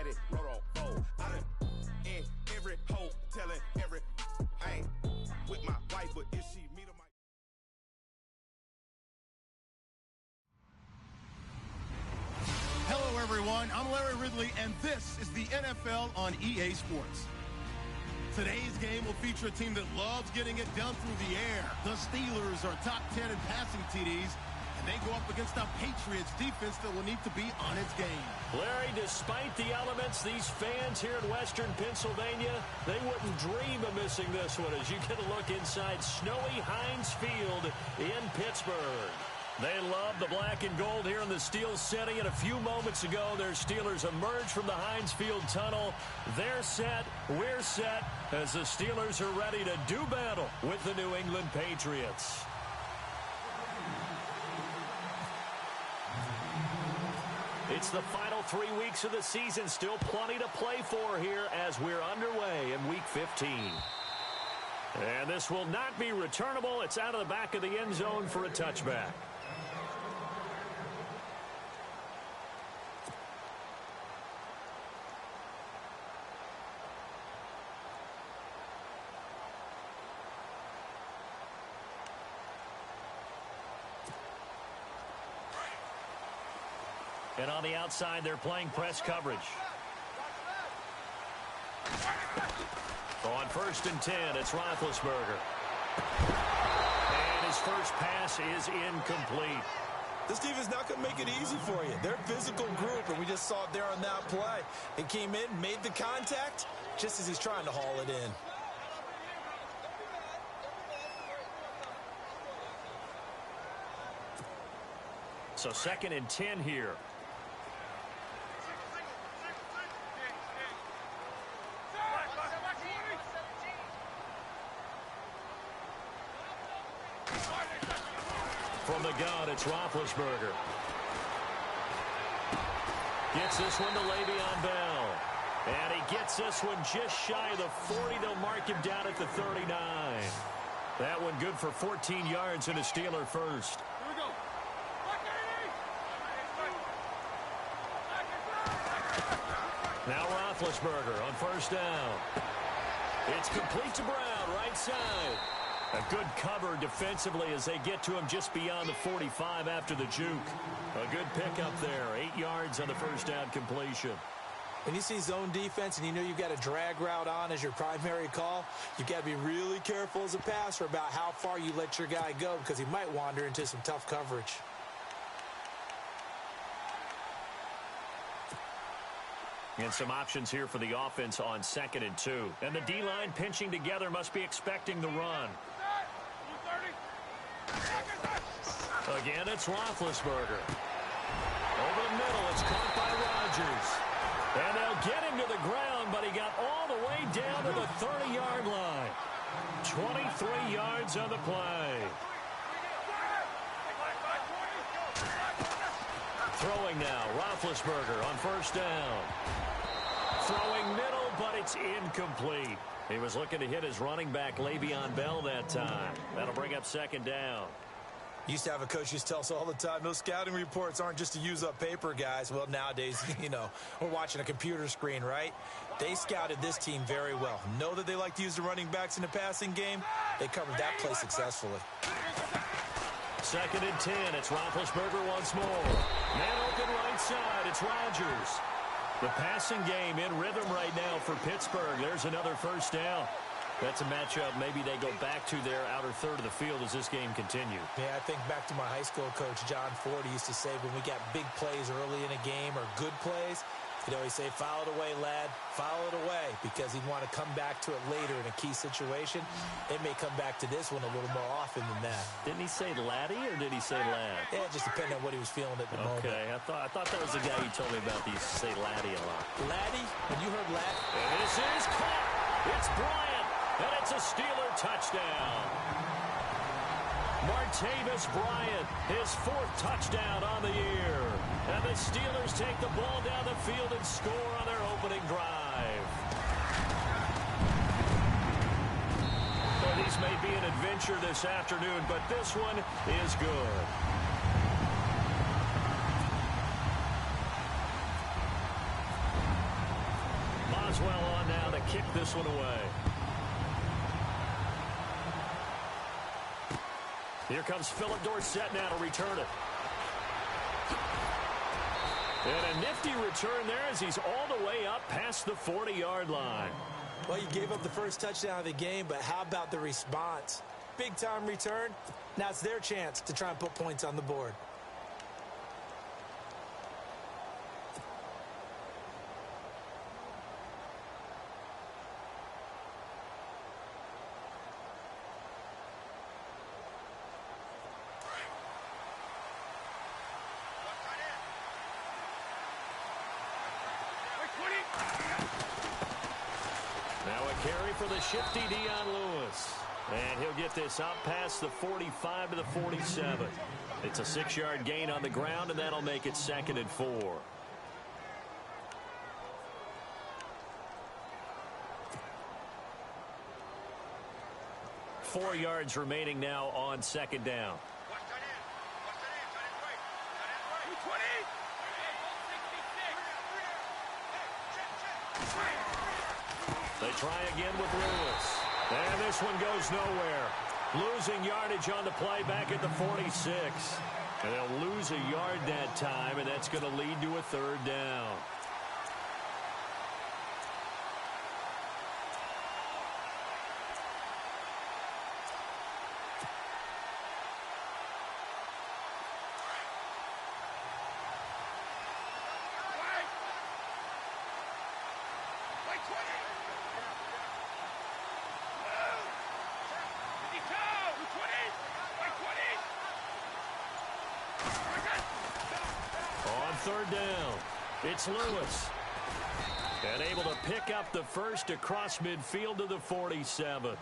had it, wrote on fold. I done in every hole, telling every I ain't with my wife, but if she meet on my Hello, everyone. I'm Larry Ridley, and this is the NFL on EA Sports. Today's game will feature a team that loves getting it done through the air. The Steelers are top 10 in passing TDs, and they go up against a Patriots defense that will need to be on its game. Larry, despite the elements, these fans here in Western Pennsylvania, they wouldn't dream of missing this one as you get a look inside snowy Heinz Field in Pittsburgh. They love the black and gold here in the Steel City, and a few moments ago, their Steelers emerged from the Heinz Field tunnel. They're set, we're set, as the Steelers are ready to do battle with the New England Patriots. It's the final 3 weeks of the season, still plenty to play for here as we're underway in Week 15. And this will not be returnable. It's out of the back of the end zone for a touchback. And on the outside, they're playing press coverage. On 1st and 10, it's Roethlisberger. And his first pass is incomplete. This defense not going to make it easy for you. They're a physical group, and we just saw it there on that play. It came in, made the contact, just as he's trying to haul it in. So 2nd and 10 here. From the gun, it's Roethlisberger. Gets this one to Le'Veon Bell. And he gets this one just shy of the 40. They'll mark him down at the 39. That one good for 14 yards and a Steeler first. Here we go. Now Roethlisberger on 1st down. It's complete to Brown, right side. A good cover defensively as they get to him just beyond the 45 after the juke. A good pickup there. 8 yards on the 1st down completion. When you see zone defense and you know you've got a drag route on as your primary call, you've got to be really careful as a passer about how far you let your guy go because he might wander into some tough coverage. And some options here for the offense on 2nd and 2. And the D-line pinching together must be expecting the run. Again, it's Roethlisberger. Over the middle, it's caught by Rodgers. And they'll get him to the ground, but he got all the way down to the 30-yard line. 23 yards on the play. Throwing now, Roethlisberger on 1st down. Throwing middle, but it's incomplete. He was looking to hit his running back, Le'Veon Bell, that time. That'll bring up 2nd down. Used to have a coach used to tell us all the time, those scouting reports aren't just to use up paper, guys. Well, nowadays, you know, we're watching a computer screen, right? They scouted this team very well. Know that they like to use the running backs in the passing game. They covered that play successfully. 2nd and 10. It's Roethlisberger once more. Man open right side. It's Rodgers. The passing game in rhythm right now for Pittsburgh. There's another 1st down. That's a matchup maybe they go back to their outer third of the field as this game continues. Yeah, I think back to my high school coach, John Ford. He used to say when we got big plays early in a game or good plays, he'd always say, foul it away, lad, foul it away, because he'd want to come back to it later in a key situation. They may come back to this one a little more often than that. Didn't he say laddie or did he say lad? Yeah, it just depended on what he was feeling at the moment. Okay, I thought that was the guy you told me about. He used to say laddie a lot. Laddie? When you heard lad? And this is caught. It's Bryant, and it's a Steeler touchdown. Martavis Bryant, his 4th touchdown on the year. And the Steelers take the ball down the field and score on their opening drive. Well, these may be an adventure this afternoon, but this one is good. is well on now to kick this one away. Here comes Philip Dorsett now to return it. And a nifty return there as he's all the way up past the 40-yard line. Well, you gave up the first touchdown of the game, but how about the response? Big-time return. Now it's their chance to try and put points on the board. Now a carry for the shifty Dion Lewis. And he'll get this out past the 45 to the 47. It's a 6-yard gain on the ground, and that'll make it 2nd and 4. Four yards remaining now on 2nd down. They try again with Lewis. And this one goes nowhere. Losing yardage on the play back at the 46. And they'll lose a yard that time, and that's going to lead to a 3rd down. On 3rd down, it's Lewis. And able to pick up the first across midfield to the 47.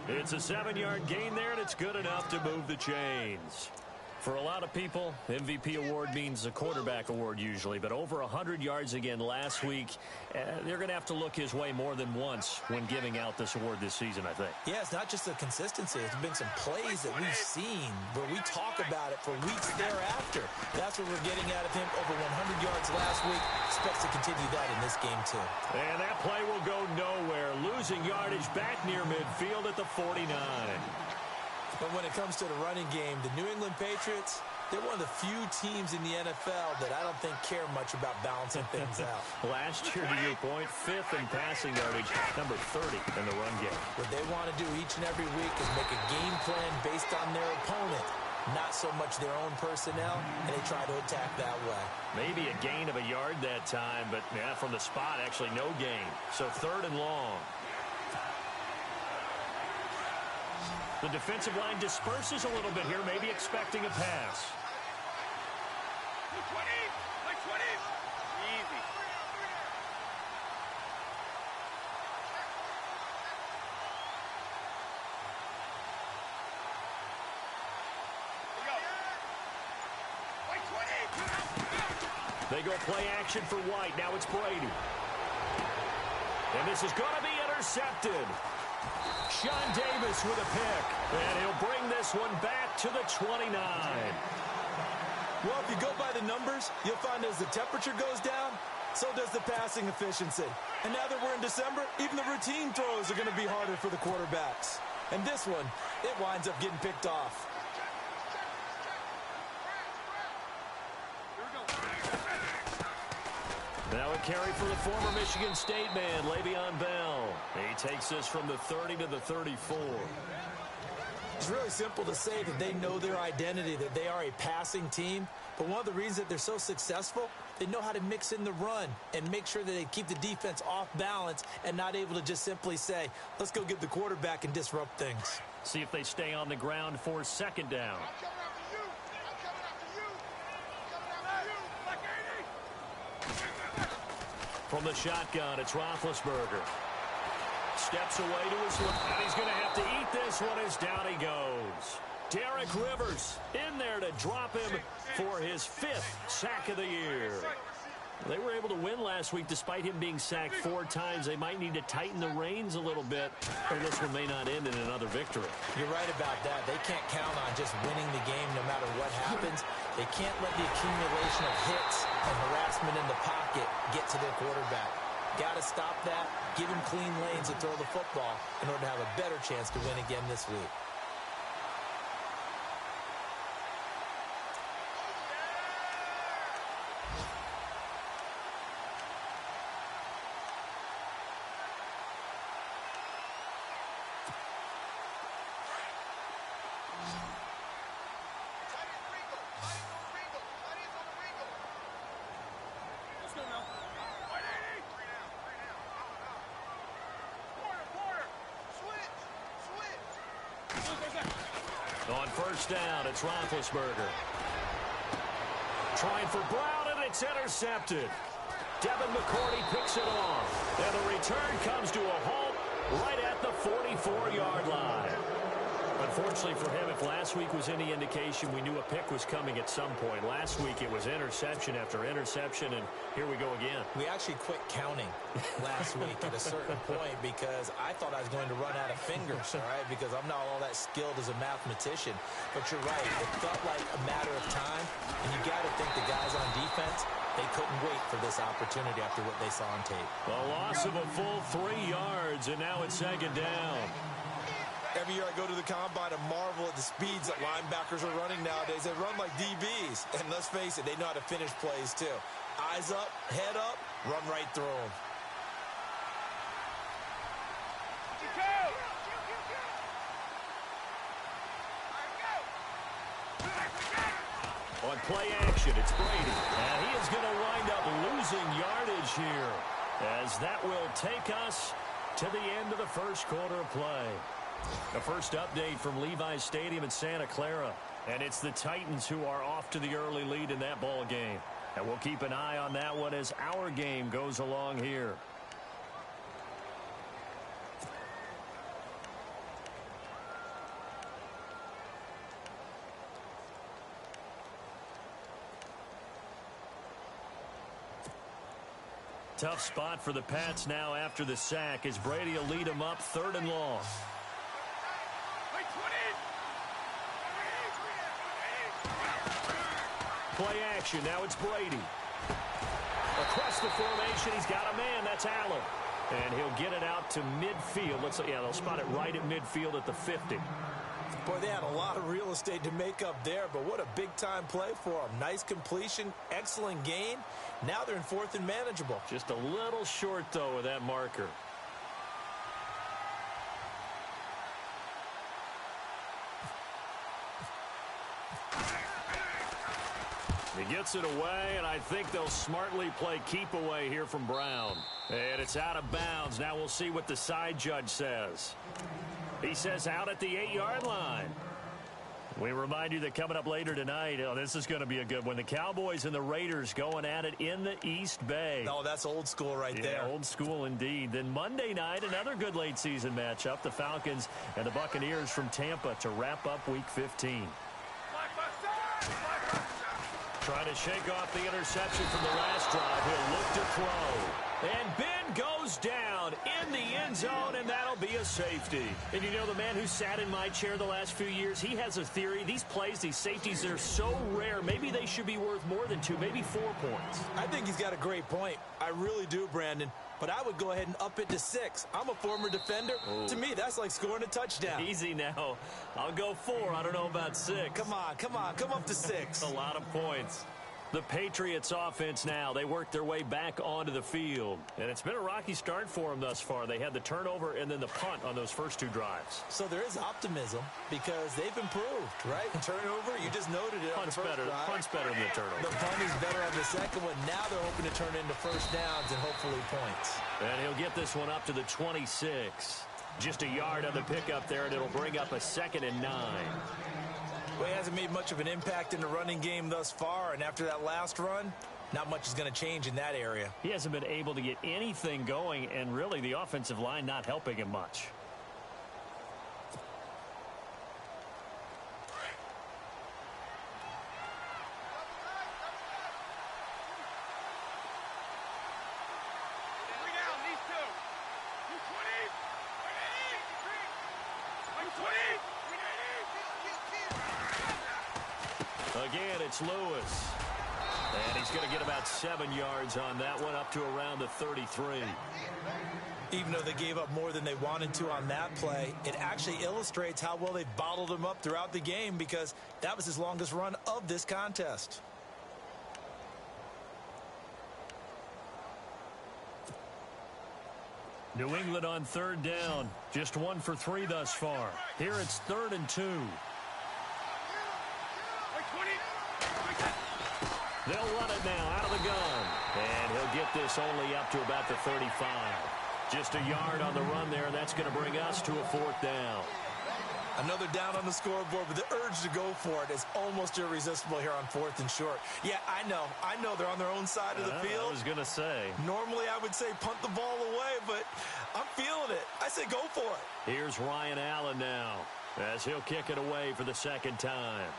It's a 7-yard gain there, and it's good enough to move the chains. For a lot of people, MVP award means a quarterback award usually, but over 100 yards again last week. They're going to have to look his way more than once when giving out this award this season, I think. Yeah, it's not just the consistency. It's been some plays that we've seen where we talk about it for weeks thereafter. That's what we're getting out of him. Over 100 yards last week. Expects to continue that in this game, too. And that play will go nowhere. Losing yardage back near midfield at the 49. But when it comes to the running game, the New England Patriots, they're one of the few teams in the NFL that I don't think care much about balancing things out. Last year, to your point, 5th in passing yardage, number 30 in the run game. What they want to do each and every week is make a game plan based on their opponent, not so much their own personnel, and they try to attack that way. Maybe a gain of a yard that time, but yeah, from the spot, actually no gain. So 3rd and long. The defensive line disperses a little bit here, maybe expecting a pass. They go play action for White. Now it's Brady. And this is going to be intercepted. Sean Davis with a pick. And he'll bring this one back to the 29. Well, if you go by the numbers, you'll find as the temperature goes down, so does the passing efficiency. And now that we're in December, even the routine throws are going to be harder for the quarterbacks. And this one, it winds up getting picked off. Now a carry for the former Michigan State man, Le'Veon Bell. He takes this from the 30 to the 34. It's really simple to say that they know their identity, that they are a passing team. But one of the reasons that they're so successful, they know how to mix in the run and make sure that they keep the defense off balance and not able to just simply say, let's go get the quarterback and disrupt things. See if they stay on the ground for 2nd down. From the shotgun, it's Roethlisberger. Steps away to his left, and he's going to have to eat this one as down he goes. Derek Rivers in there to drop him for his 5th sack of the year. They were able to win last week despite him being sacked 4 times. They might need to tighten the reins a little bit, or this one may not end in another victory. You're right about that. They can't count on just winning the game no matter what happens. They can't let the accumulation of hits and harassment in the pocket get to their quarterback. Got to stop that, give him clean lanes to throw the football in order to have a better chance to win again this week. On first down, it's Roethlisberger. Trying for Brown, and it's intercepted. Devin McCourty picks it off. And the return comes to a halt right at the 44-yard line. Unfortunately for him, if last week was any indication, we knew a pick was coming at some point. Last week it was interception after interception, and here we go again. We actually quit counting last week at a certain point because I thought I was going to run out of fingers, all right, because I'm not all that skilled as a mathematician. But you're right. It felt like a matter of time, and you got to think the guys on defense, they couldn't wait for this opportunity after what they saw on tape. A loss of a full 3 yards, and now it's second down. Every year I go to the combine and marvel at the speeds that linebackers are running nowadays. They run like DBs. And let's face it, they know how to finish plays too. Eyes up, head up, run right through them. On play action, it's Brady. And he is going to wind up losing yardage here, as that will take us to the end of the first quarter of play. The first update from Levi's Stadium in Santa Clara. And it's the Titans who are off to the early lead in that ball game. And we'll keep an eye on that one as our game goes along here. Tough spot for the Pats now after the sack as Brady will lead them up 3rd and long. Play action. Now it's Brady. Across the formation, he's got a man. That's Allen. And he'll get it out to midfield. They'll spot it right at midfield at the 50. Boy, they had a lot of real estate to make up there, but what a big-time play for them. Nice completion, excellent gain. Now they're in 4th and manageable. Just a little short, though, with that marker. He gets it away, and I think they'll smartly play keep away here from Brown. And it's out of bounds. Now we'll see what the side judge says. He says out at the 8-yard line. We remind you that coming up later tonight, this is going to be a good one. The Cowboys and the Raiders going at it in the East Bay. Oh, that's old school right there. Old school indeed. Then Monday night, another good late season matchup. The Falcons and the Buccaneers from Tampa to wrap up Week 15. Trying to shake off the interception from the last drive. He'll look to throw. And Ben goes down in the end zone, and that'll be a safety. And you know, the man who sat in my chair the last few years, he has a theory. These plays, these safeties, they're so rare. Maybe they should be worth more than 2, maybe 4 points. I think he's got a great point. I really do, Brandon. But I would go ahead and up it to 6. I'm a former defender. Ooh. To me, that's like scoring a touchdown. Easy now. I'll go 4. I don't know about 6. Come on. Come up to 6. A lot of points. The Patriots offense now, they work their way back onto the field. And it's been a rocky start for them thus far. They had the turnover and then the punt on those first 2 drives. So there is optimism because they've improved, right? Turnover, you just noted it. Punt's better than the turnover. The punt is better on the second one. Now they're hoping to turn into first downs and hopefully points. And he'll get this one up to the 26. Just a yard on the pickup there, and it'll bring up a 2nd and 9. Well, he hasn't made much of an impact in the running game thus far, and after that last run, not much is going to change in that area. He hasn't been able to get anything going, and really the offensive line not helping him much. Again, it's Lewis. And he's going to get about 7 yards on that one, up to around the 33. Even though they gave up more than they wanted to on that play, it actually illustrates how well they bottled him up throughout the game, because that was his longest run of this contest. New England on 3rd down. Just 1 for 3 thus far. Here it's 3rd and 2. They'll run it now out of the gun. And he'll get this only up to about the 35. Just a yard on the run there, and that's going to bring us to a 4th down. Another down on the scoreboard, but the urge to go for it is almost irresistible here on 4th and short. Yeah, I know they're on their own side of the field. I was going to say. Normally I would say punt the ball away, but I'm feeling it. I say go for it. Here's Ryan Allen now, as he'll kick it away for the 2nd time.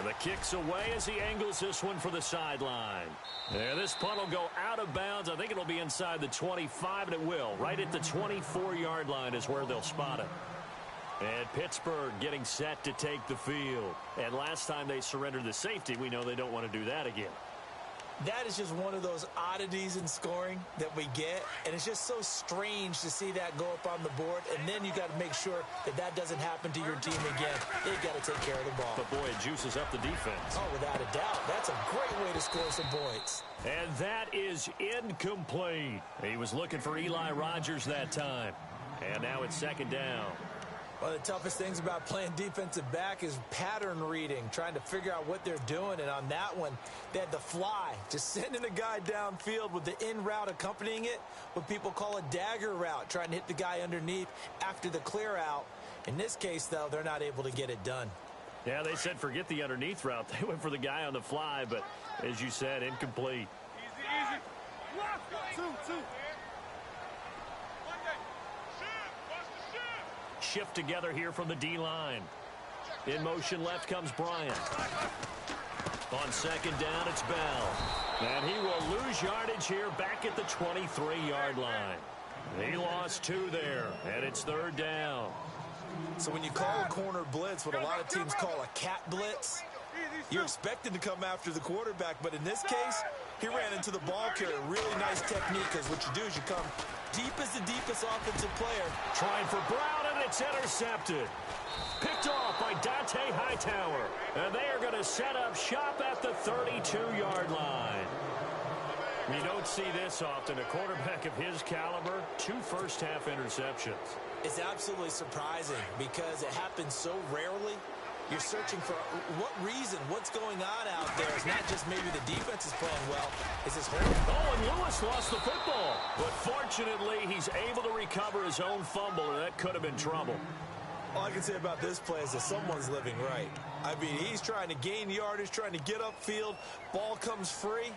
The kick's away as he angles this one for the sideline. This punt will go out of bounds. I think it'll be inside the 25, and it will. Right at the 24-yard line is where they'll spot it. And Pittsburgh getting set to take the field. And last time they surrendered the safety, we know they don't want to do that again. That is just one of those oddities in scoring that we get, and it's just so strange to see that go up on the board, and then you got to make sure that that doesn't happen to your team again. They've got to take care of the ball. But, boy, it juices up the defense. Oh, without a doubt. That's a great way to score some points. And that is incomplete. He was looking for Eli Rogers that time. And now it's 2nd down. One of the toughest things about playing defensive back is pattern reading, trying to figure out what they're doing. And on that one, they had the fly, just sending a guy downfield with the in route accompanying it, what people call a dagger route, trying to hit the guy underneath after the clear out. In this case, though, they're not able to get it done. Yeah, they said forget the underneath route. They went for the guy on the fly, but as you said, incomplete. Easy. Two. Shift together here from the D-line. In motion left comes Bryant. On 2nd down, it's Bell. And he will lose yardage here back at the 23-yard line. He lost 2 there, and it's 3rd down. So when you call a corner blitz, what a lot of teams call a cat blitz, you're expected to come after the quarterback, but in this case, he ran into the ball carrier. Really nice technique, because what you do is you come deep as the deepest offensive player. Trying for Brown, and it's intercepted. Picked off by Dante Hightower. And they are going to set up shop at the 32-yard line. You don't see this often. A quarterback of his caliber, 2 first-half interceptions. It's absolutely surprising because it happens so rarely. You're searching for what reason, what's going on out there. It's not just maybe the defense is playing well. It's his whole... Oh, and Lewis lost the football. But fortunately, he's able to recover his own fumble, and that could have been trouble. All I can say about this play is that someone's living right. I mean, he's trying to gain yardage, trying to get upfield. Ball comes free.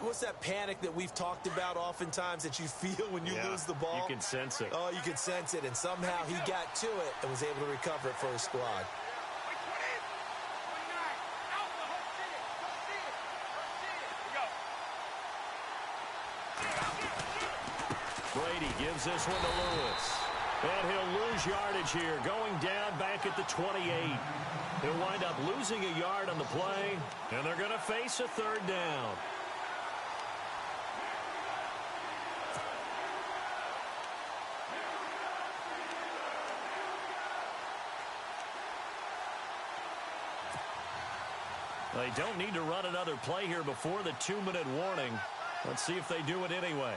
What's that panic that we've talked about oftentimes that you feel when you lose the ball? You can sense it. Oh, you can sense it, and somehow he got to it and was able to recover it for his squad. Brady gives this one to Lewis. And he'll lose yardage here, going down back at the 28. He'll wind up losing a yard on the play, and they're going to face a 3rd down. They don't need to run another play here before the 2-minute warning. Let's see if they do it anyway.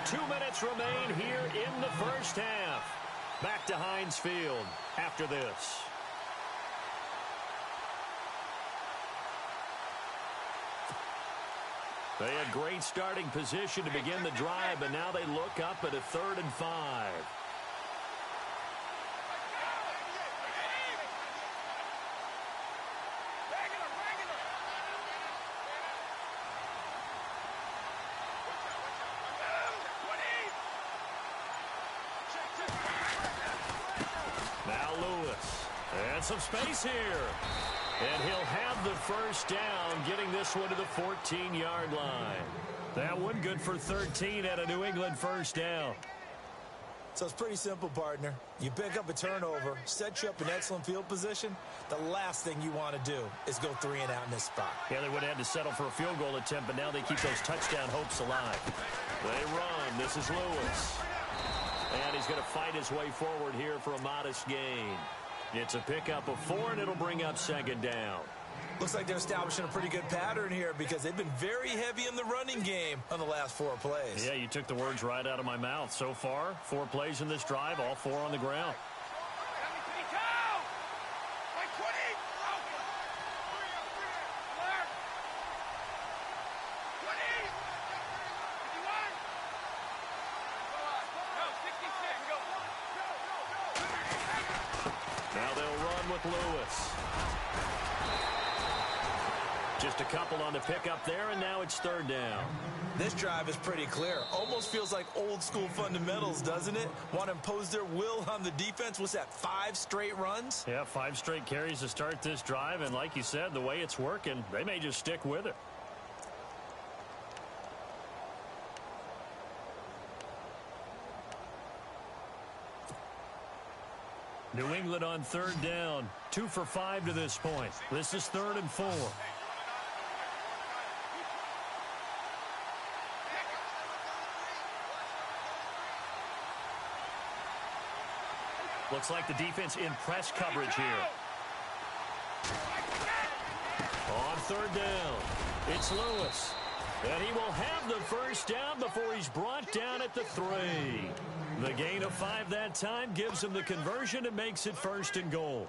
2 minutes remain here in the first half. Back to Heinz Field after this. They had great starting position to begin the drive, but now they look up at a 3rd and 5. Lewis. And some space here. And he'll have the first down, getting this one to the 14-yard line. That one good for 13 at a New England first down. So it's pretty simple, partner. You pick up a turnover, set you up in excellent field position. The last thing you want to do is go 3 and out in this spot. Yeah, they would have had to settle for a field goal attempt, but now they keep those touchdown hopes alive. They run. This is Lewis. And he's going to fight his way forward here for a modest gain. It's a pickup of 4, and it'll bring up second down. Looks like they're establishing a pretty good pattern here because they've been very heavy in the running game on the last 4 plays. Yeah, you took the words right out of my mouth. So far, 4 plays in this drive, all 4 on the ground. Now they'll run with Lewis. Just a couple on the pickup there, and now it's third down. This drive is pretty clear. Almost feels like old school fundamentals, doesn't it? Want to impose their will on the defense. What's that, 5 straight runs? Yeah, 5 straight carries to start this drive, and like you said, the way it's working, they may just stick with it. New England on third down. 2 for 5 to this point. This is 3rd and 4. Looks like the defense in press coverage here. On third down, it's Lewis. And he will have the first down before he's brought down at the 3. The gain of 5 that time gives him the conversion and makes it 1st and goal.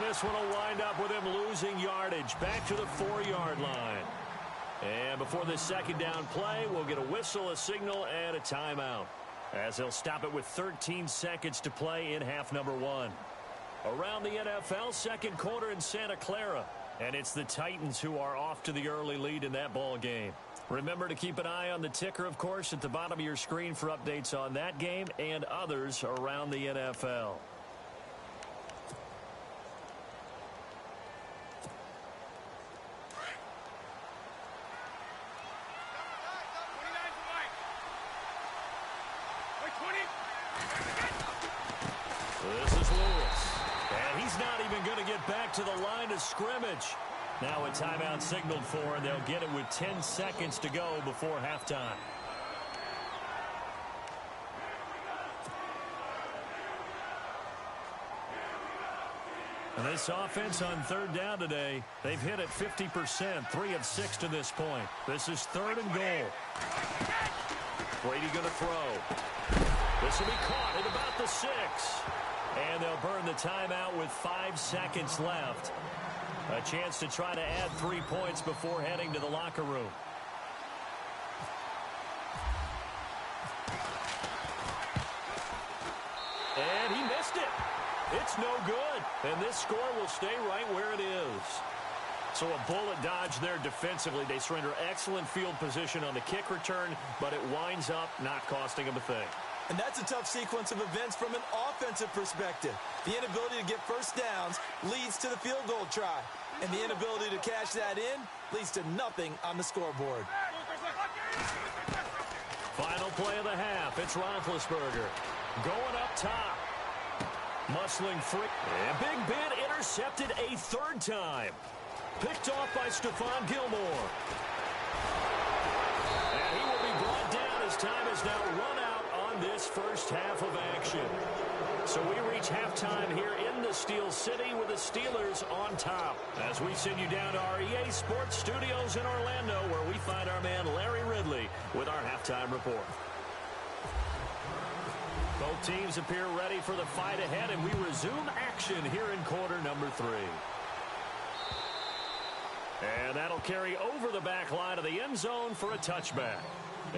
This one will wind up with him losing yardage back to the 4-yard line. And before this second down play, we'll get a whistle, a signal, and a timeout, as they'll stop it with 13 seconds to play in half number 1. Around the NFL, second quarter in Santa Clara. And it's the Titans who are off to the early lead in that ball game. Remember to keep an eye on the ticker, of course, at the bottom of your screen for updates on that game and others around the NFL. This is Lewis. And he's not even going to get back to the line of scrimmage. Now a timeout signaled for, and they'll get it with 10 seconds to go before halftime. And this offense on third down today, they've hit it 50%, 3 of 6 to this point. This is 3rd and goal. Brady going to throw. This will be caught at about the 6. And they'll burn the timeout with 5 seconds left. A chance to try to add 3 points before heading to the locker room. And he missed it. It's no good. And this score will stay right where it is. So a bullet dodge there defensively. They surrender excellent field position on the kick return, but it winds up not costing them a thing. And that's a tough sequence of events from an offensive perspective. The inability to get first downs leads to the field goal try. And the inability to cash that in leads to nothing on the scoreboard. Final play of the half. It's Roethlisberger going up top. Muscling free. And Big Ben intercepted a 3rd time. Picked off by Stephon Gilmore. And he will be brought down as time is now run out on this first half of action. So we reach halftime here in the Steel City with the Steelers on top. As we send you down to our EA Sports Studios in Orlando, where we find our man Larry Ridley with our halftime report. Both teams appear ready for the fight ahead, and we resume action here in quarter number 3. And that'll carry over the back line of the end zone for a touchback.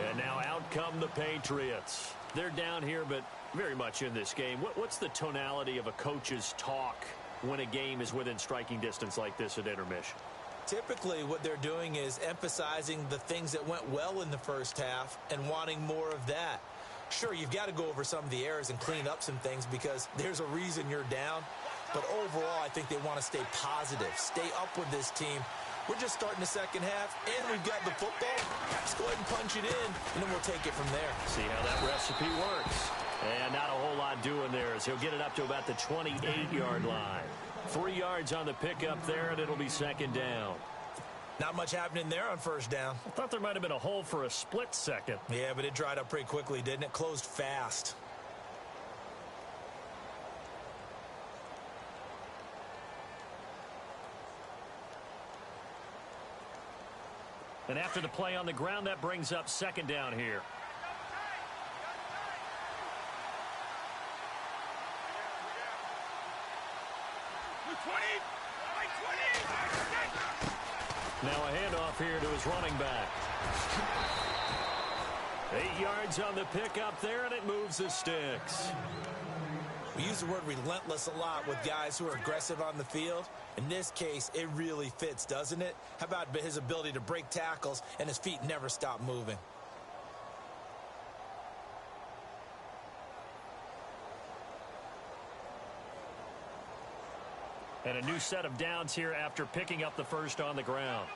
And now out come the Patriots. They're down here, but very much in this game. What's the tonality of a coach's talk when a game is within striking distance like this at intermission? Typically, what they're doing is emphasizing the things that went well in the first half and wanting more of that. Sure, you've got to go over some of the errors and clean up some things because there's a reason you're down. But overall, I think they want to stay positive, stay up with this team. We're just starting the second half, and we've got the football. Let's go ahead and punch it in, and then we'll take it from there. See how that recipe works. And not a whole lot doing there as he'll get it up to about the 28-yard line. 3 yards on the pickup there, and it'll be second down. Not much happening there on first down. I thought there might have been a hole for a split second. Yeah, but it dried up pretty quickly, didn't it? Closed fast. And after the play on the ground, that brings up second down here. Now a handoff here to his running back. 8 yards on the pickup there, and it moves the sticks. We use the word relentless a lot with guys who are aggressive on the field. In this case, it really fits, doesn't it? How about his ability to break tackles and his feet never stop moving? And a new set of downs here after picking up the first on the ground.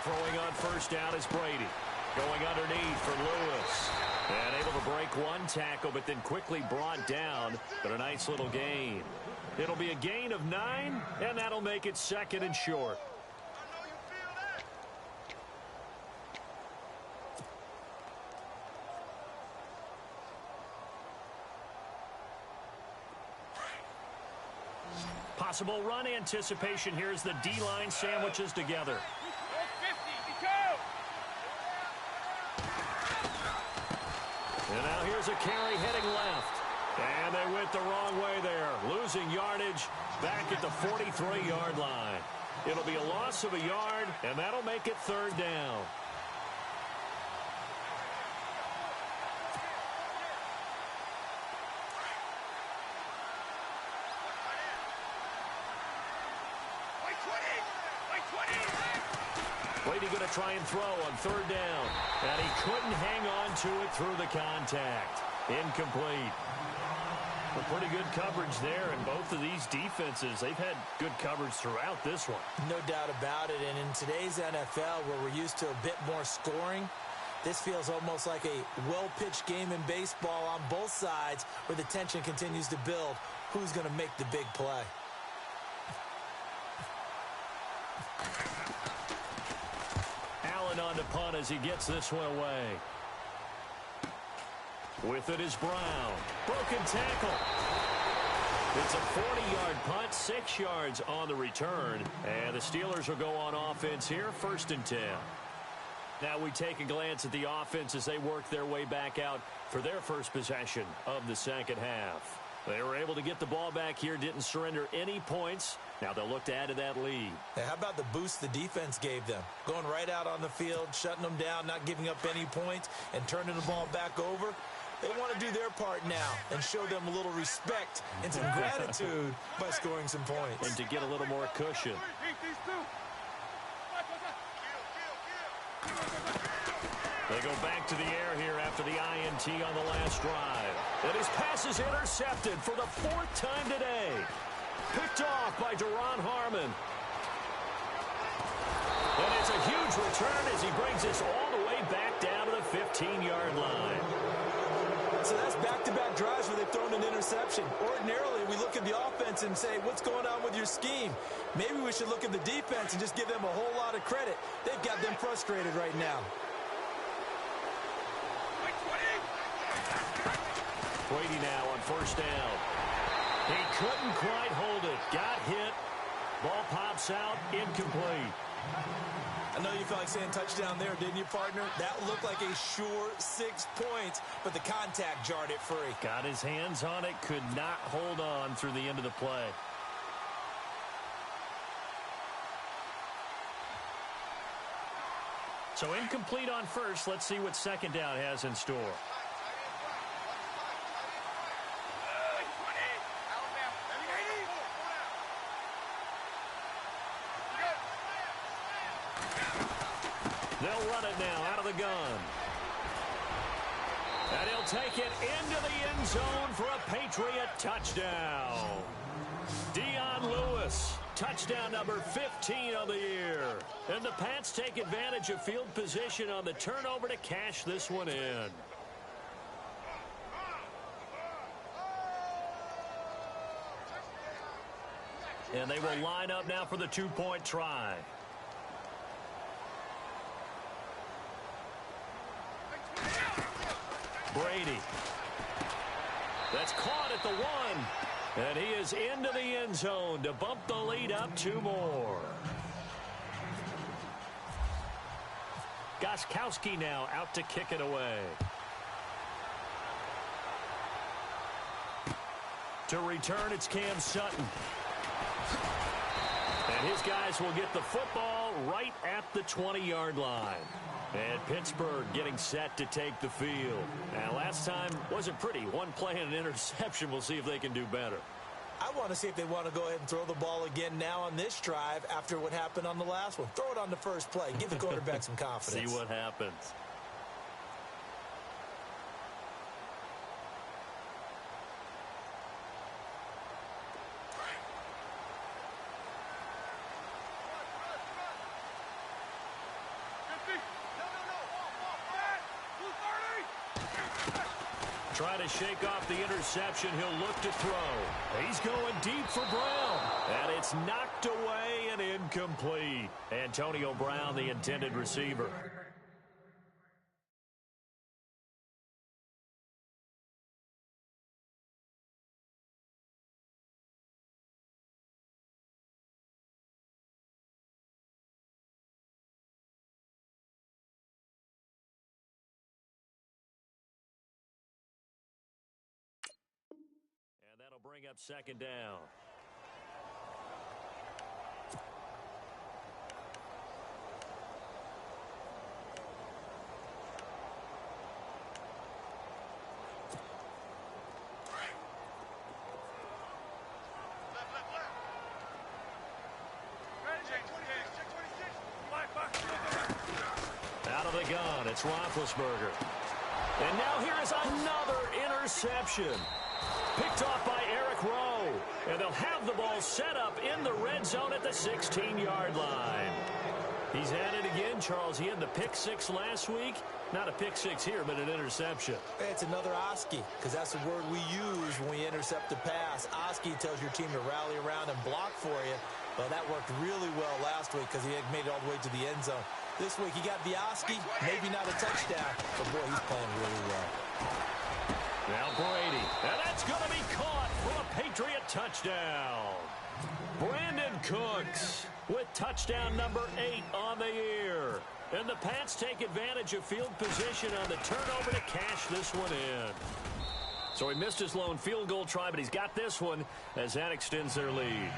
Throwing on first down is Brady. Going underneath for Lewis. And able to break one tackle, but then quickly brought down. But a nice little gain. It'll be a gain of 9, and that'll make it second and short. Possible run anticipation here as the D-line sandwiches together. And now here's a carry heading left. And they went the wrong way there, losing yardage back at the 43-yard line. It'll be a loss of a yard, and that'll make it third down. Brady going to try and throw on third down. And he couldn't hang on to it through the contact. Incomplete. Well, pretty good coverage there, and both of these defenses, they've had good coverage throughout this one. No doubt about it, and in today's NFL, where we're used to a bit more scoring, this feels almost like a well-pitched game in baseball on both sides where the tension continues to build. Who's going to make the big play? Allen on to punt as he gets this one away. With it is Brown. Broken tackle. It's a 40-yard punt, 6 yards on the return. And the Steelers will go on offense here, 1st and 10. Now we take a glance at the offense as they work their way back out for their first possession of the second half. They were able to get the ball back here, didn't surrender any points. Now they'll look to add to that lead. Hey, how about the boost the defense gave them? Going right out on the field, shutting them down, not giving up any points, and turning the ball back over. They want to do their part now and show them a little respect and some gratitude by scoring some points. And to get a little more cushion. They go back to the air here after the INT on the last drive. And his pass is intercepted for the 4th time today. Picked off by Duron Harmon. And it's a huge return as he brings us all the way back down to the 15-yard line. So that's back-to-back drives where they've thrown an interception. Ordinarily, we look at the offense and say, what's going on with your scheme? Maybe we should look at the defense and just give them a whole lot of credit. They've got them frustrated right now. Brady now on first down. He couldn't quite hold it. Got hit. Ball pops out. Incomplete. I know you felt like saying touchdown there, didn't you, partner? That looked like a sure 6 points, but the contact jarred it free. Got his hands on it. Could not hold on through the end of the play. So incomplete on first. Let's see what second down has in store. They'll run it now out of the gun. And he'll take it into the end zone for a Patriot touchdown. Dion Lewis, touchdown number 15 of the year. And the Pats take advantage of field position on the turnover to cash this one in. And they will line up now for the two-point try. Brady. That's caught at the 1. And he is into the end zone to bump the lead up 2 more. Gostkowski now out to kick it away. To return, it's Cam Sutton. And his guys will get the football right at the 20-yard line. And Pittsburgh getting set to take the field. And last time wasn't pretty. One play and an interception. We'll see if they can do better. I want to see if they want to go ahead and throw the ball again now on this drive after what happened on the last one. Throw it on the first play. Give the quarterback some confidence. See what happens. Try to shake off the interception. He'll look to throw. He's going deep for Brown. And it's knocked away and incomplete. Antonio Brown, the intended receiver. That'll bring up second down. Out of the gun, it's Roethlisberger. And now here is another interception. Picked off by Eric Rowe. And they'll have the ball set up in the red zone at the 16-yard line. He's at it again, Charles. He had the pick six last week. Not a pick six here, but an interception. It's another Oski, because that's the word we use when we intercept a pass. Oski tells your team to rally around and block for you. Well, that worked really well last week because he had made it all the way to the end zone. This week he got the Oski, maybe not a touchdown, but boy, he's playing really well. Now Brady, and that's going to be caught for a Patriot touchdown. Brandon Cooks with touchdown number 8 on the year. And the Pats take advantage of field position on the turnover to cash this one in. So he missed his lone field goal try, but he's got this one as that extends their lead.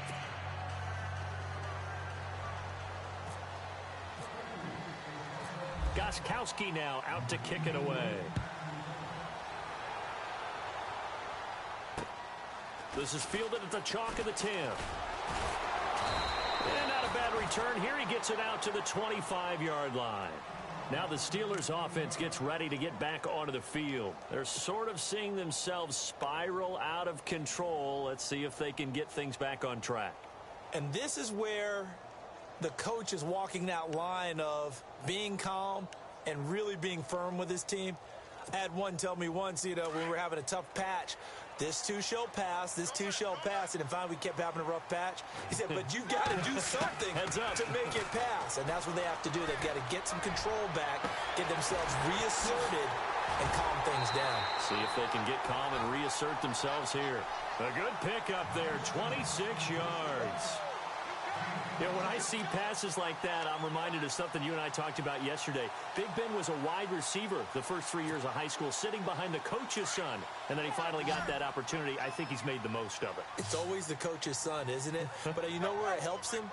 Gostkowski now out to kick it away. This is fielded at the chalk of the 10. And not a bad return here. He gets it out to the 25-yard line. Now the Steelers offense gets ready to get back onto the field. They're sort of seeing themselves spiral out of control. Let's see if they can get things back on track. And this is where the coach is walking that line of being calm and really being firm with his team. I had one tell me once, when we were having a tough patch, this too shall pass, this too shall pass. And finally, we kept having a rough patch. He said, but you got to do something to make it pass. And that's what they have to do. They've got to get some control back, get themselves reasserted, and calm things down. See if they can get calm and reassert themselves here. A good pickup there, 26 yards. When I see passes like that, I'm reminded of something you and I talked about yesterday. Big Ben was a wide receiver the first 3 years of high school, sitting behind the coach's son. And then he finally got that opportunity. I think he's made the most of it. It's always the coach's son, isn't it? But you know where it helps him?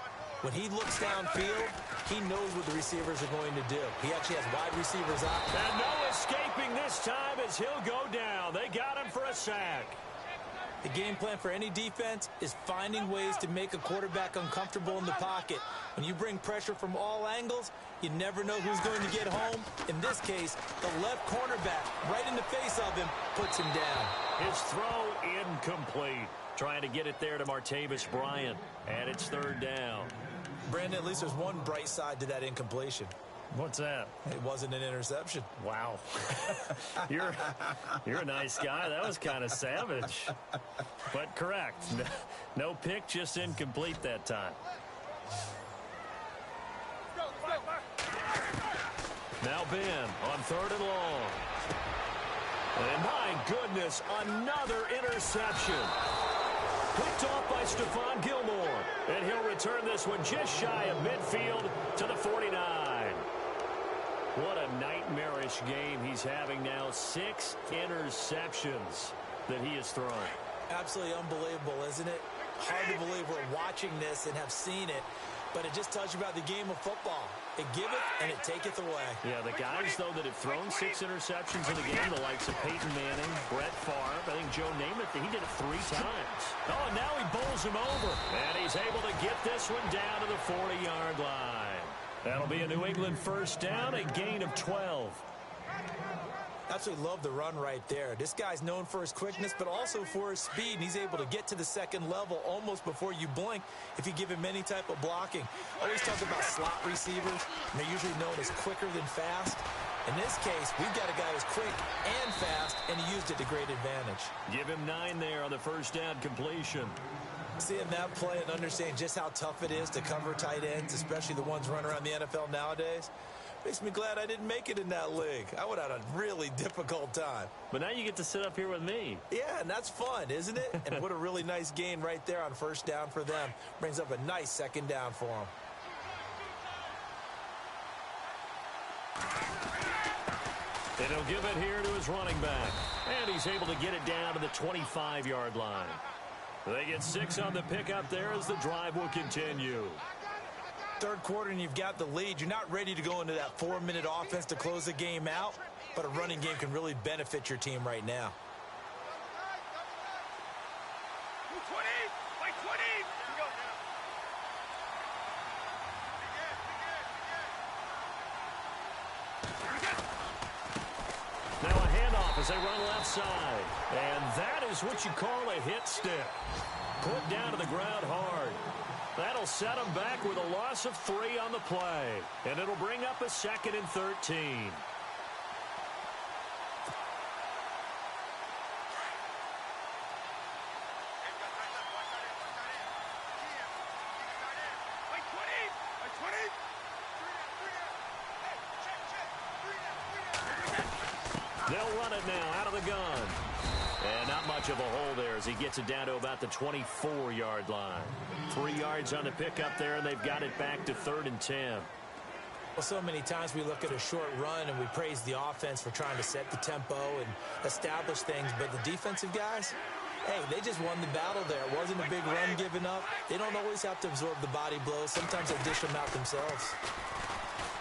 When he looks downfield, he knows what the receivers are going to do. He actually has wide receivers out. And no escaping this time as he'll go down. They got him for a sack. The game plan for any defense is finding ways to make a quarterback uncomfortable in the pocket. When you bring pressure from all angles, you never know who's going to get home. In this case, the left cornerback, right in the face of him, puts him down. His throw incomplete. Trying to get it there to Martavis Bryant. And it's third down. Brandon, at least there's one bright side to that incompletion. What's that? It wasn't an interception. Wow. You're a nice guy. That was kind of savage. But correct. No pick, just incomplete that time. Now Ben on third and long. And my goodness, another interception. Picked off by Stephon Gilmore. And he'll return this one just shy of midfield to the 49. What a nightmarish game he's having now. 6 interceptions that he has thrown. Absolutely unbelievable, isn't it? Hard to believe we're watching this and have seen it. But it just tells you about the game of football. It giveth and it taketh away. Yeah, the guys, though, that have thrown 6 interceptions in the game, the likes of Peyton Manning, Brett Favre, I think Joe Namath, he did it 3 times. Oh, and now he bowls him over. And he's able to get this one down to the 40-yard line. That'll be a New England first down, a gain of 12. Absolutely love the run right there. This guy's known for his quickness, but also for his speed. And he's able to get to the second level almost before you blink if you give him any type of blocking. I always talk about slot receivers, and they're usually known as quicker than fast. In this case, we've got a guy who's quick and fast, and he used it to great advantage. Give him 9 there on the first down completion. Seeing that play and understanding just how tough it is to cover tight ends, especially the ones running around the NFL nowadays, makes me glad I didn't make it in that league. I would have had a really difficult time. But now you get to sit up here with me. Yeah, and that's fun, isn't it? And what a really nice gain right there on first down for them. Brings up a nice second down for them. And he'll give it here to his running back. And he's able to get it down to the 25-yard line. They get 6 on the pickup there as the drive will continue. Third quarter and you've got the lead. You're not ready to go into that 4-minute offense to close the game out, but a running game can really benefit your team right now. Now a handoff as they run left side. And that is what you call a hit stick. Put down to the ground hard. That'll set them back with a loss of 3 on the play. And it'll bring up a 2nd and 13. They'll run it now out of the gun. And not much of a hole there as he gets it down to about the 24-yard line. 3 yards on the pickup there, and they've got it back to 3rd and 10. Well, so many times we look at a short run and we praise the offense for trying to set the tempo and establish things, but the defensive guys, hey, they just won the battle there. It wasn't a big run given up. They don't always have to absorb the body blows. Sometimes they dish them out themselves.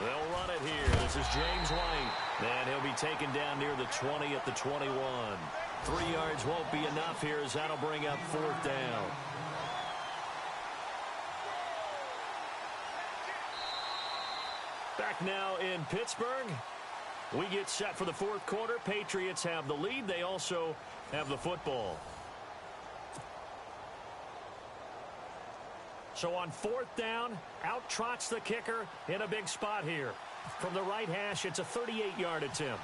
They'll run it here. This is James White. And he'll be taken down near the 20 at the 21. 3 yards won't be enough here as that'll bring up 4th down. Back now in Pittsburgh. We get set for the 4th quarter. Patriots have the lead. They also have the football. So on 4th down, out trots the kicker in a big spot here. From the right hash, it's a 38-yard attempt.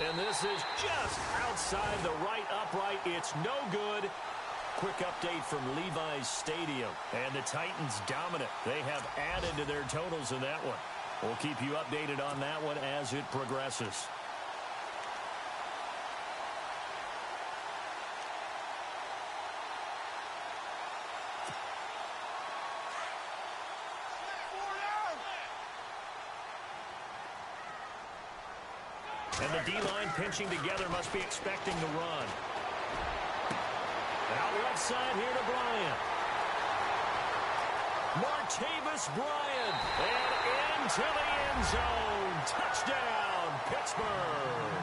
And this is just outside the right upright. It's no good. Quick update from Levi's Stadium. And the Titans dominant. They have added to their totals in that one. We'll keep you updated on that one as it progresses. And the D-line pinching together must be expecting the run. Out left side here to Bryant. Martavis Bryant. And into the end zone. Touchdown, Pittsburgh.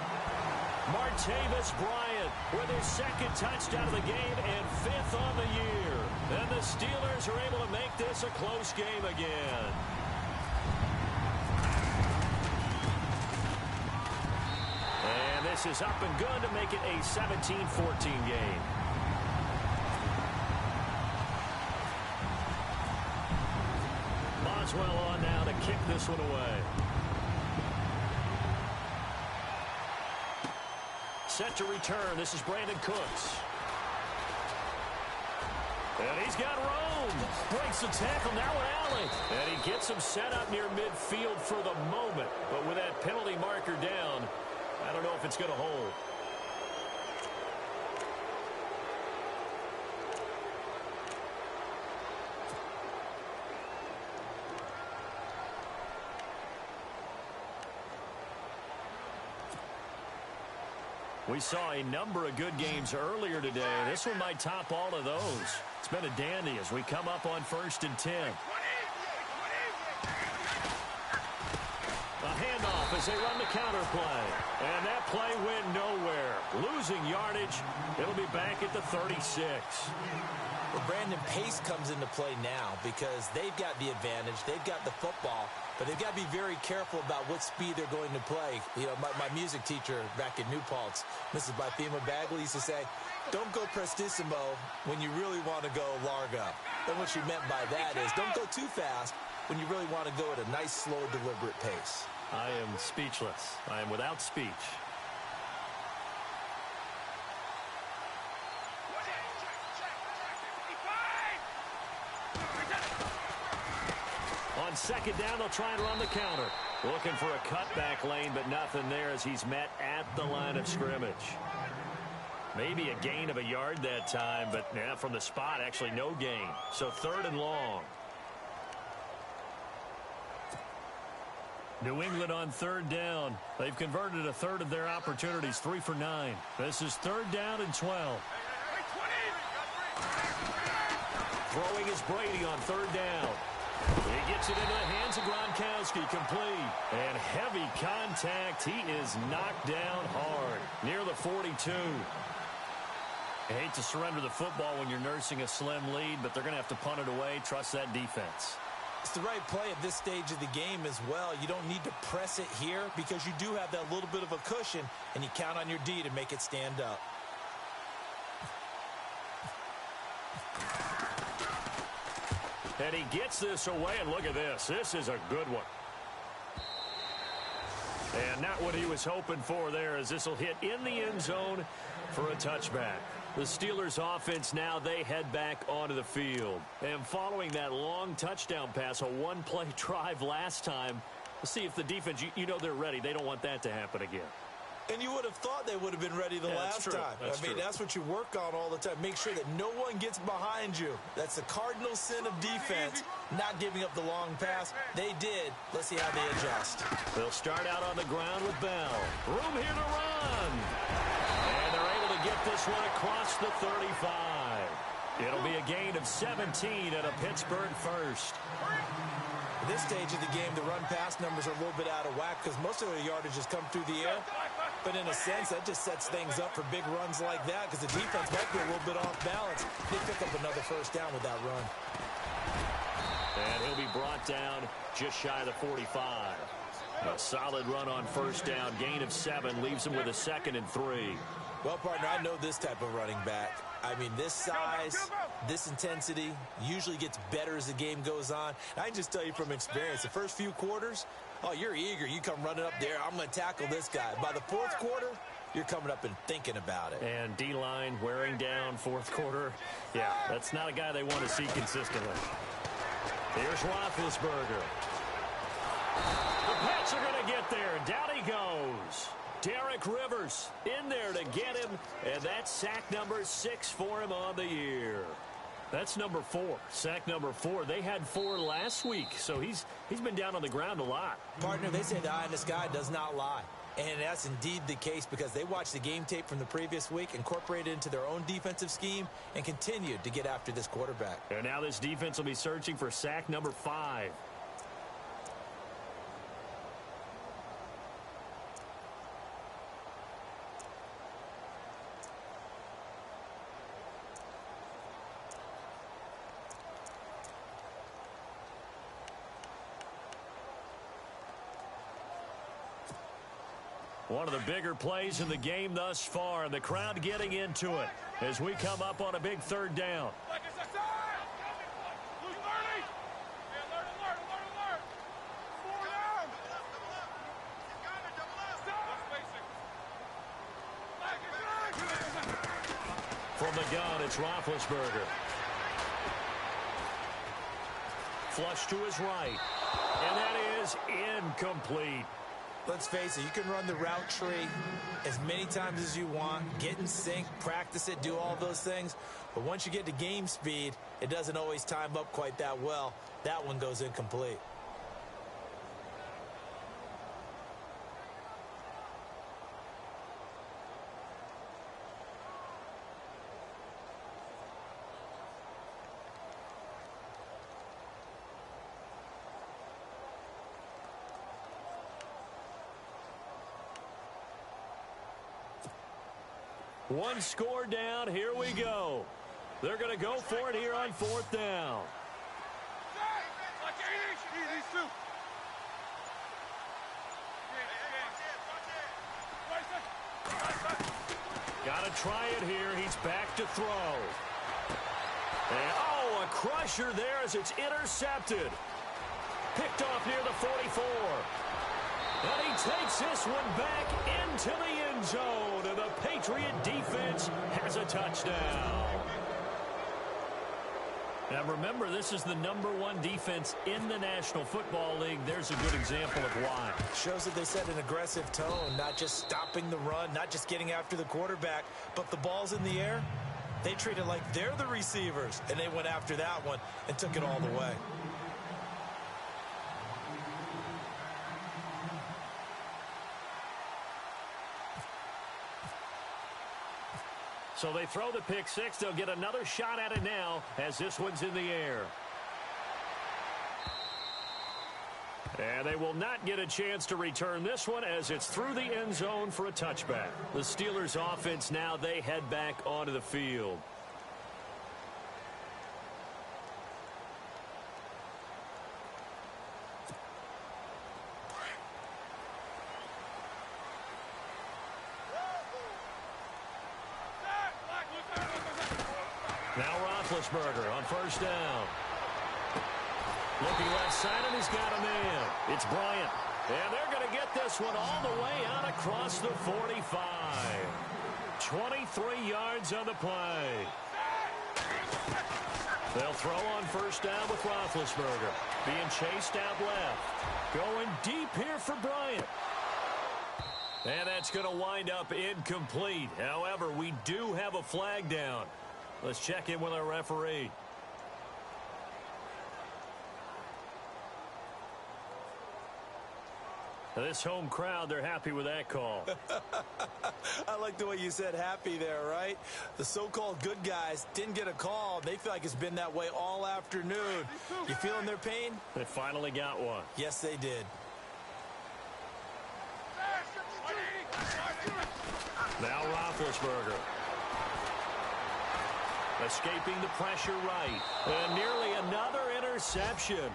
Martavis Bryant with his second touchdown of the game and 5th on the year. And the Steelers are able to make this a close game again. And this is up and good to make it a 17-14 game. Boswell on now to kick this one away. Set to return. This is Brandon Cooks. And he's got room. Breaks the tackle. Now Allen. And he gets him set up near midfield for the moment. But with that penalty marker down, I don't know if it's going to hold. We saw a number of good games earlier today. This one might top all of those. It's been a dandy as we come up on 1st and 10. A handoff as they run the counter play. And that play went nowhere. Losing yardage. It'll be back at the 36. Well, Brandon, pace comes into play now because they've got the advantage. They've got the football. But they've got to be very careful about what speed they're going to play. You know, my music teacher back in New Paltz, Mrs. Bythema Bagley, used to say, don't go prestissimo when you really want to go largo. And what she meant by that is don't go too fast when you really want to go at a nice, slow, deliberate pace. I am speechless. I am without speech. On 2nd down, they'll try and run the counter. Looking for a cutback lane, but nothing there as he's met at the line of scrimmage. Maybe a gain of a yard that time, but yeah, from the spot, actually no gain. So 3rd and long. New England on 3rd down. They've converted a third of their opportunities, 3 for 9. This is 3rd down and 12. Throwing is Brady on 3rd down. He gets it into the hands of Gronkowski, complete. And heavy contact. He is knocked down hard, near the 42. I hate to surrender the football when you're nursing a slim lead, but they're going to have to punt it away. Trust that defense. It's the right play at this stage of the game as well. You don't need to press it here because you do have that little bit of a cushion, and you count on your D to make it stand up. And he gets this away, and look at this. This is a good one. And not what he was hoping for there, as this will hit in the end zone for a touchback. The Steelers offense now, they head back onto the field. And following that long touchdown pass, a one-play drive last time, let's see if the defense, you know they're ready. They don't want that to happen again. And you would have thought they would have been ready the last time. I mean, that's what you work on all the time. Make sure that no one gets behind you. That's the cardinal sin of defense, not giving up the long pass. They did. Let's see how they adjust. They'll start out on the ground with Bell. Room here to run. And they're able to get this one across the 35. It'll be a gain of 17 at a Pittsburgh first. At this stage of the game, the run-pass numbers are a little bit out of whack because most of their yardage has come through the air. But in a sense, that just sets things up for big runs like that because the defense might be a little bit off balance. They pick up another first down with that run. And he'll be brought down just shy of the 45. A solid run on first down. Gain of 7 leaves him with a 2nd and 3. Well, partner, I know this type of running back. I mean, this size, this intensity usually gets better as the game goes on. And I can just tell you from experience, the first few quarters, Oh, you're eager. You come running up there. I'm going to tackle this guy. By the fourth quarter, you're coming up and thinking about it. And D-line wearing down fourth quarter. Yeah, that's not a guy they want to see consistently. Here's Roethlisberger. The Pats are going to get there. Down he goes. Derek Rivers in there to get him, and that's sack number 6 for him on the year. That's number 4, sack number 4. They had 4 last week, so he's been down on the ground a lot. Partner, they say the eye in the sky does not lie. And that's indeed the case because they watched the game tape from the previous week, incorporated it into their own defensive scheme, and continued to get after this quarterback. And now this defense will be searching for sack number 5. One of the bigger plays in the game thus far, and the crowd getting into it as we come up on a big third down. From the gun, it's Roethlisberger. Flush to his right, and that is incomplete. Let's face it, you can run the route tree as many times as you want, get in sync, practice it, do all those things. But once you get to game speed, it doesn't always time up quite that well. That one goes incomplete. One score down. Here we go. They're going to go for it here on fourth down. Got to try it here. He's back to throw. And, oh, a crusher there as it's intercepted. Picked off near the 44. And he takes this one back into the end zone, and the Patriot defense has a touchdown. Now remember, this is the #1 defense in the National Football League. There's a good example of why. Shows that they set an aggressive tone, not just stopping the run, not just getting after the quarterback, but the ball's in the air. They treat it like they're the receivers, and they went after that one and took it all the way. So they throw the pick six. They'll get another shot at it now as this one's in the air. And they will not get a chance to return this one as it's through the end zone for a touchback. The Steelers offense now, they head back onto the field. Now Roethlisberger on first down. Looking left side, and he's got a man. It's Bryant. And they're going to get this one all the way out across the 45. 23 yards on the play. They'll throw on first down with Roethlisberger. Being chased out left. Going deep here for Bryant. And that's going to wind up incomplete. However, we do have a flag down. Let's check in with our referee. This home crowd, they're happy with that call. I like the way you said happy there, right? The so-called good guys didn't get a call. They feel like it's been that way all afternoon. You feeling their pain? They finally got one. Yes, they did. Now Roethlisberger. Escaping the pressure right. And nearly another interception.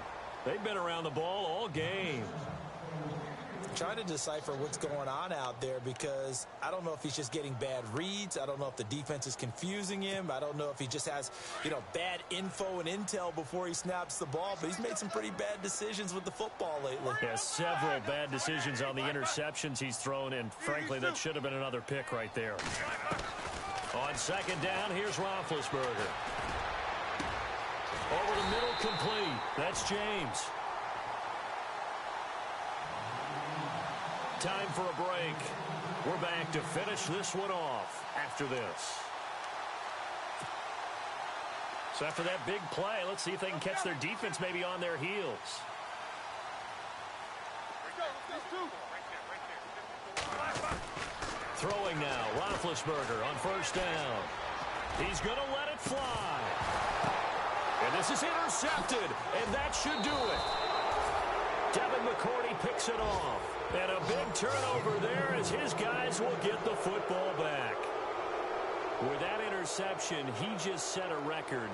They've been around the ball all game. trying to decipher what's going on out there because I don't know if he's just getting bad reads. I don't know if the defense is confusing him. I don't know if he just has, bad info and intel before he snaps the ball. But he's made some pretty bad decisions with the football lately. Yeah, several bad decisions on the interceptions he's thrown, and frankly, that should have been another pick right there. On second down, here's Roethlisberger. Over the middle, complete. That's James. Time for a break. We're back to finish this one off after this. So after that big play, let's see if they can catch their defense maybe on their heels. Throwing now, Roethlisberger on first down. He's going to let it fly. And this is intercepted, and that should do it. Devin McCourty picks it off. And a big turnover there as his guys will get the football back. With that interception, he just set a record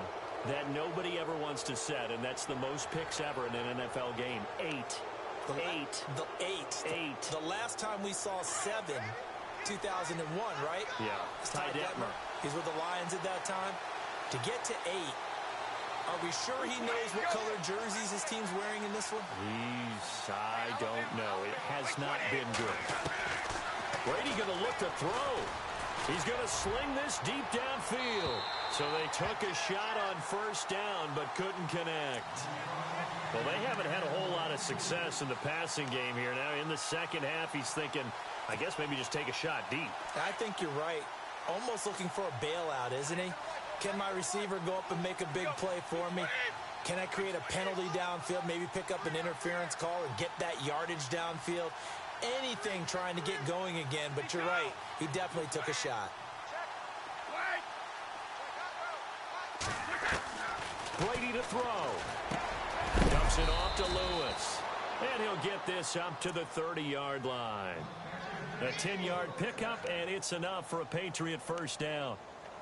that nobody ever wants to set, and that's the most picks ever in an NFL game. 8. The last time we saw 7, 2001, right? Yeah. Ty Detmer. He's with the Lions at that time. To get to 8, are we sure he knows what color jerseys his team's wearing in this one? I don't know. It has not been good. Brady going to look to throw. He's going to sling this deep downfield. So they took a shot on first down but couldn't connect. Well, they haven't had a whole lot of success in the passing game here. Now in the second half, he's thinking, I guess maybe just take a shot deep. I think you're right. Almost looking for a bailout, isn't he? Can my receiver go up and make a big play for me? Can I create a penalty downfield, maybe pick up an interference call and get that yardage downfield? Anything trying to get going again, but you're right. He definitely took a shot. Brady to throw. Dumps it off to Lewis. And he'll get this up to the 30-yard line. A 10-yard pickup, and it's enough for a Patriot first down.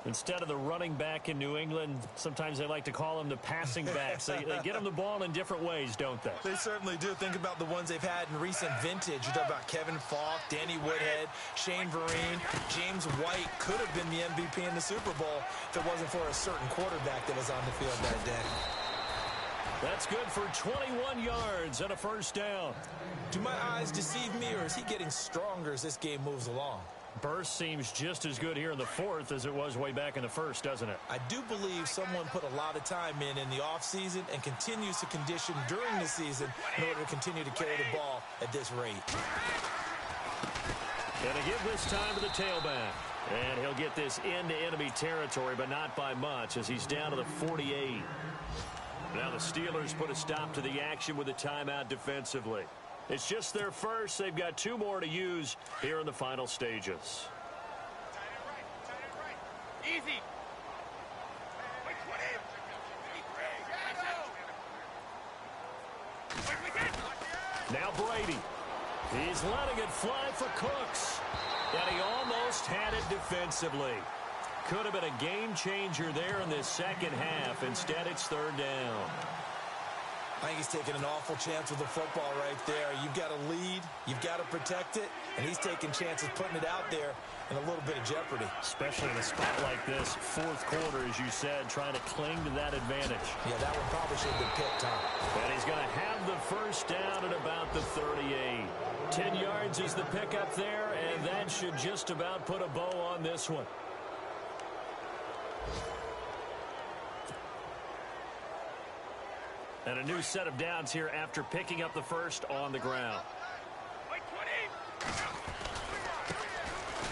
Instead of the running back in New England, sometimes they like to call them the passing backs. They get them the ball in different ways, don't they? They certainly do. Think about the ones they've had in recent vintage. You talk about Kevin Falk, Danny Woodhead, Shane Vereen, James White could have been the MVP in the Super Bowl if it wasn't for a certain quarterback that was on the field that day. That's good for 21 yards and a first down. Do my eyes deceive me, or is he getting stronger as this game moves along? Burst seems just as good here in the fourth as it was way back in the first, doesn't it? I do believe someone put a lot of time in the offseason and continues to condition during the season in order to continue to carry the ball at this rate. And to give this time to the tailback. And he'll get this into enemy territory, but not by much as he's down to the 48. Now the Steelers put a stop to the action with a timeout defensively. It's just their first. They've got 2 more to use here in the final stages. Easy. Now Brady. He's letting it fly for Cooks. And he almost had it defensively. Could have been a game changer there in this second half. Instead, it's third down. I think he's taking an awful chance with the football right there. You've got to lead, you've got to protect it, and he's taking chances putting it out there in a little bit of jeopardy. Especially in a spot like this, fourth quarter, as you said, trying to cling to that advantage. Yeah, that one probably should have been picked, huh? And he's going to have the first down at about the 38. 10 yards is the pickup there, and that should just about put a bow on this one. And a new set of downs here after picking up the first on the ground.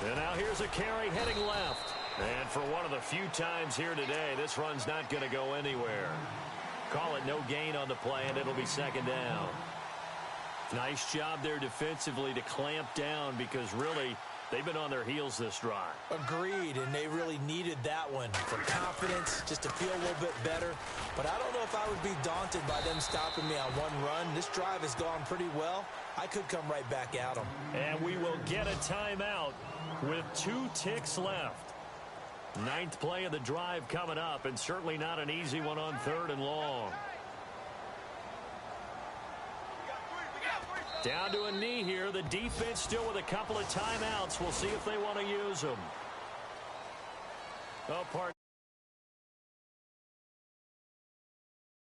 And now here's a carry heading left. And for one of the few times here today, this run's not going to go anywhere. Call it no gain on the play, and it'll be second down. Nice job there defensively to clamp down because really they've been on their heels this drive. Agreed, and they really needed that one for confidence, just to feel a little bit better. But I don't know if I would be daunted by them stopping me on one run. This drive has gone pretty well. I could come right back at them. And we will get a timeout with 2 ticks left. 9th play of the drive coming up, and certainly not an easy one on 3rd and long. Down to a knee here. The defense still with a couple of timeouts. We'll see if they want to use them. Oh, pardon.